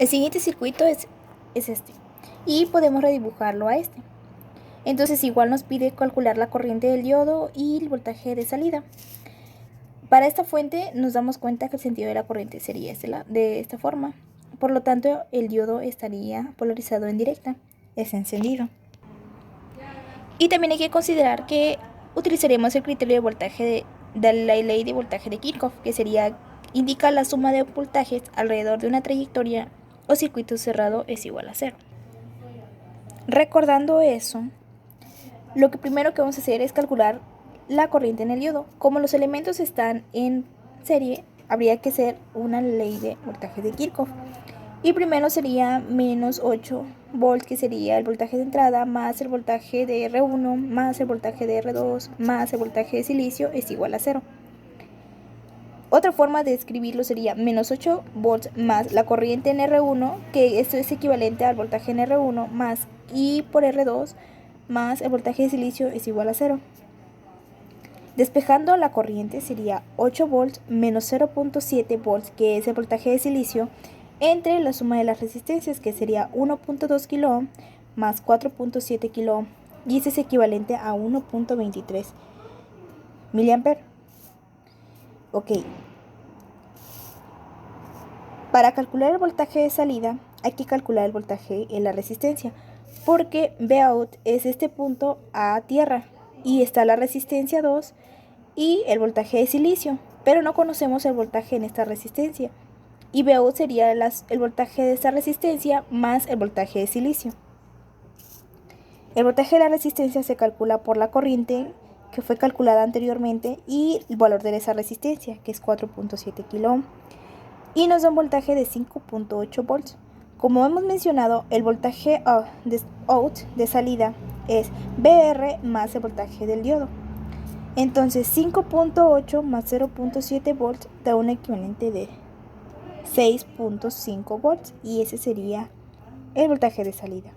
El siguiente circuito es este y podemos redibujarlo a este. Entonces igual nos pide calcular la corriente del diodo y el voltaje de salida. Para esta fuente nos damos cuenta que el sentido de la corriente sería de esta forma. Por lo tanto, el diodo estaría polarizado en directa, es encendido. Y también hay que considerar que utilizaremos el criterio de voltaje de la ley de voltaje de Kirchhoff, que sería indica la suma de voltajes alrededor de una trayectoria o circuito cerrado es igual a 0. Recordando eso, lo que primero que vamos a hacer es calcular la corriente en el diodo. Como los elementos están en serie, habría que hacer una ley de voltaje de Kirchhoff. Y primero sería menos 8 volts, que sería el voltaje de entrada, más el voltaje de R1, más el voltaje de R2, más el voltaje de silicio, es igual a 0. Otra forma de escribirlo sería menos 8 volts más la corriente en R1, que esto es equivalente al voltaje en R1, más I por R2, más el voltaje de silicio es igual a 0. Despejando la corriente sería 8 volts menos 0.7 volts, que es el voltaje de silicio, entre la suma de las resistencias, que sería 1.2 kilo más 4.7 kilo, y este es equivalente a 1.23 miliamperes. Ok. Para calcular el voltaje de salida hay que calcular el voltaje en la resistencia, porque Vout es este punto a tierra y está la resistencia 2 y el voltaje de silicio, pero no conocemos el voltaje en esta resistencia. Y Vout sería el voltaje de esta resistencia más el voltaje de silicio. El voltaje de la resistencia se calcula por la corriente que fue calculada anteriormente y el valor de esa resistencia, que es 4.7 kilo, y nos da un voltaje de 5.8 volts. Como hemos mencionado, el voltaje out de salida es VR más el voltaje del diodo. Entonces 5.8 más 0.7 volts da un equivalente de 6.5 volts y ese sería el voltaje de salida.